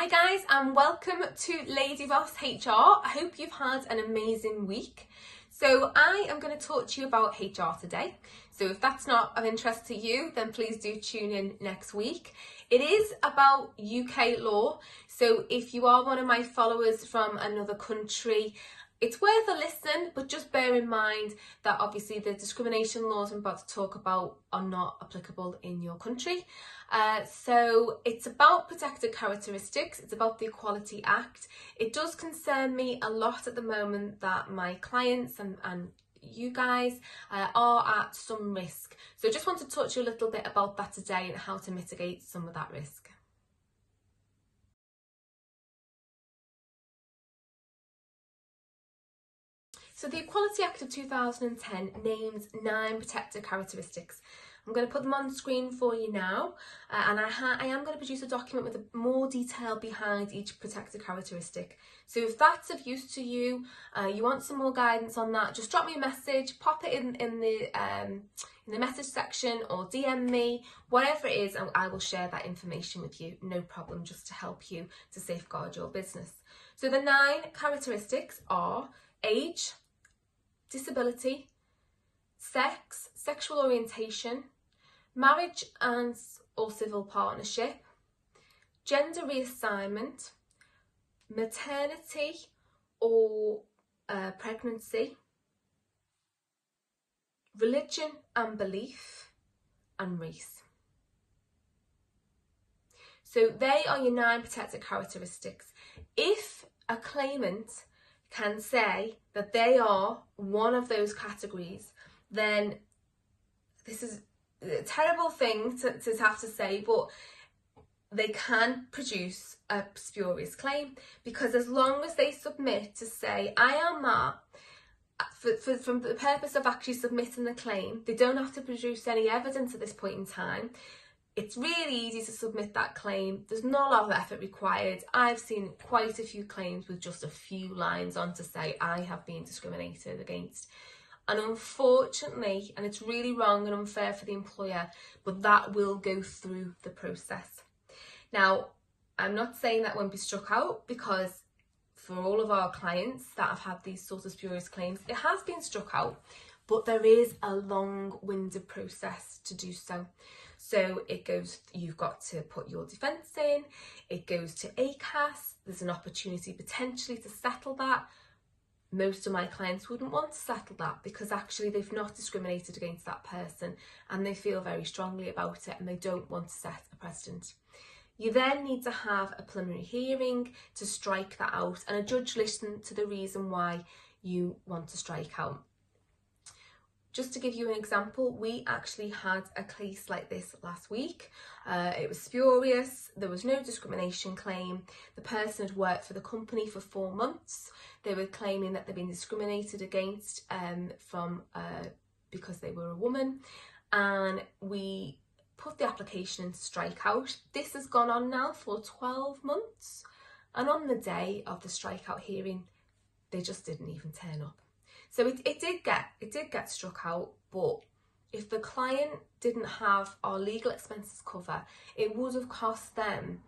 Hi guys, and welcome to Lady Boss HR. I hope you've had an amazing week. So I am going to talk to you about HR today. So if that's not of interest to you, then please do tune in next week. It is about UK law. So if you are one of my followers from another country, it's worth a listen, but just bear in mind that obviously the discrimination laws I'm about to talk about are not applicable in your country. So it's about protected characteristics, it's about the Equality Act. It does concern me a lot at the moment that my clients and you guys are at some risk. So I just want to talk to you a little bit about that today and how to mitigate some of that risk. So the Equality Act of 2010 names 9 protected characteristics. I'm going to put them on the screen for you now, and I am going to produce a document with more detail behind each protected characteristic. So if that's of use to you, you want some more guidance on that, just drop me a message, pop it in the message section or DM me, whatever it is, and I will share that information with you, no problem, just to help you to safeguard your business. So the 9 characteristics are age, disability, sex, sexual orientation, marriage and or civil partnership, gender reassignment, maternity or pregnancy, religion and belief, and race. So they are your 9 protected characteristics. If a claimant can say that they are one of those categories, then this is a terrible thing to have to say, but they can produce a spurious claim, because as long as they submit to say, I am that, from the purpose of actually submitting the claim, they don't have to produce any evidence at this point in time. It's really easy to submit that claim. There's not a lot of effort required. I've seen quite a few claims with just a few lines on to say, I have been discriminated against. And unfortunately, and it's really wrong and unfair for the employer, but that will go through the process. Now, I'm not saying that won't be struck out, because for all of our clients that have had these sorts of spurious claims, it has been struck out, but there is a long-winded process to do so. So it goes, you've got to put your defence in, it goes to ACAS, there's an opportunity potentially to settle that. Most of my clients wouldn't want to settle that because actually they've not discriminated against that person and they feel very strongly about it and they don't want to set a precedent. You then need to have a preliminary hearing to strike that out, and a judge listen to the reason why you want to strike out. Just to give you an example, we actually had a case like this last week. It was spurious, there was no discrimination claim. The person had worked for the company for 4 months. They were claiming that they'd been discriminated against because they were a woman, and we put the application in to strike out. This has gone on now for 12 months, and on the day of the strikeout hearing, they just didn't even turn up. So it did get struck out, but if the client didn't have our legal expenses cover, it would have cost them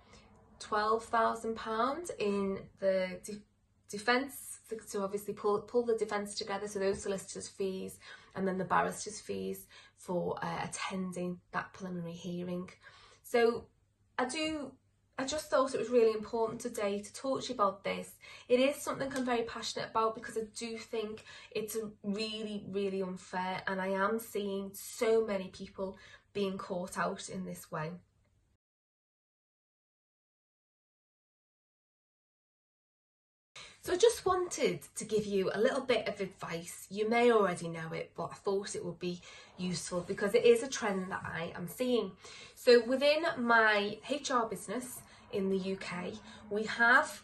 £12,000 in the defence, to obviously pull the defence together, so those solicitors' fees and then the barristers' fees for attending that preliminary hearing. So I just thought it was really important today to talk to you about this. It is something I'm very passionate about because I do think it's really, really unfair, and I am seeing so many people being caught out in this way. So I just wanted to give you a little bit of advice. You may already know it, but I thought it would be useful because it is a trend that I am seeing. So within my HR business in the UK, we have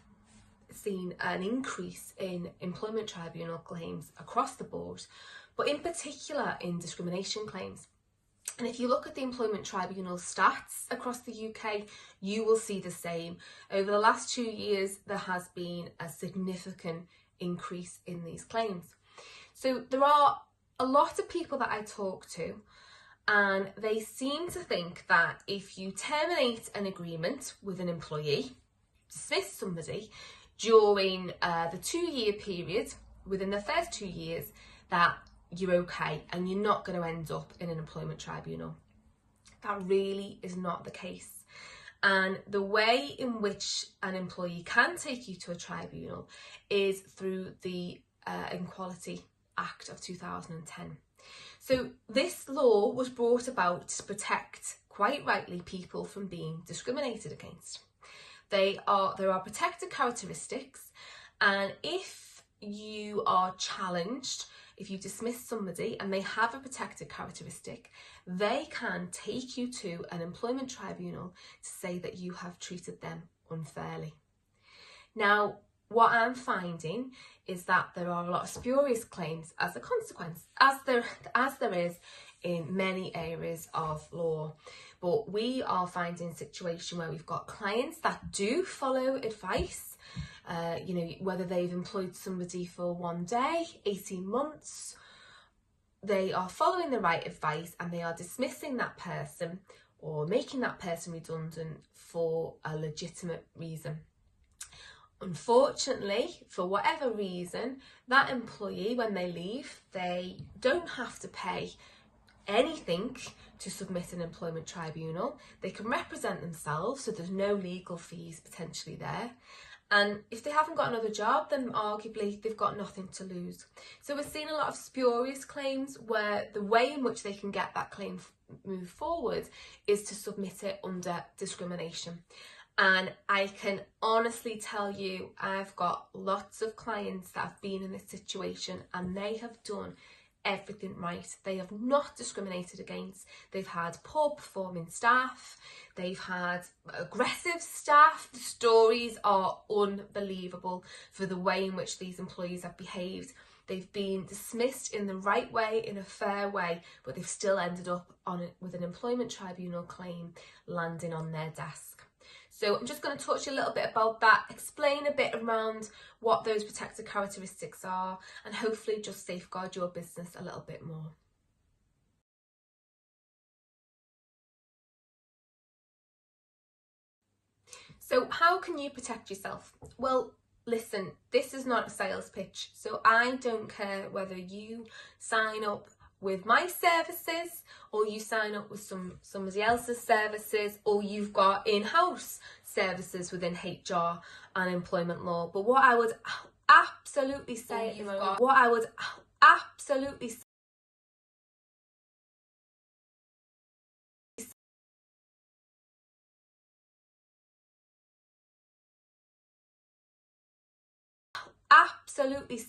seen an increase in employment tribunal claims across the board, but in particular in discrimination claims. And if you look at the employment tribunal stats across the UK, you will see the same. Over the last 2 years, there has been a significant increase in these claims. So there are a lot of people that I talk to, and they seem to think that if you terminate an agreement with an employee, dismiss somebody during the 2-year period, within the first 2 years, that you're okay and you're not going to end up in an employment tribunal. That really is not the case. And the way in which an employee can take you to a tribunal is through the Equality Act of 2010. So this law was brought about to protect, quite rightly, people from being discriminated against. There are protected characteristics, and if you are challenged, if you dismiss somebody and they have a protected characteristic, they can take you to an employment tribunal to say that you have treated them unfairly. Now, what I'm finding is that there are a lot of spurious claims as a consequence, as there is in many areas of law. But we are finding a situation where we've got clients that do follow advice, whether they've employed somebody for 1 day, 18 months, they are following the right advice and they are dismissing that person or making that person redundant for a legitimate reason. Unfortunately, for whatever reason, that employee, when they leave, they don't have to pay anything to submit an employment tribunal. They can represent themselves, so there's no legal fees potentially there. And if they haven't got another job, then arguably they've got nothing to lose. So we're seeing a lot of spurious claims where the way in which they can get that claim moved forward is to submit it under discrimination. And I can honestly tell you, I've got lots of clients that have been in this situation and they have done everything right. They have not discriminated against. They've had poor performing staff. They've had aggressive staff. The stories are unbelievable for the way in which these employees have behaved. They've been dismissed in the right way, in a fair way, but they've still ended up with an employment tribunal claim landing on their desk. So I'm just going to touch a little bit about that, explain a bit around what those protected characteristics are, and hopefully just safeguard your business a little bit more. So how can you protect yourself? Well, listen, this is not a sales pitch, so I don't care whether you sign up with my services or you sign up with somebody else's services, or you've got in-house services within HR and employment law. But what I would absolutely say at the moment, absolutely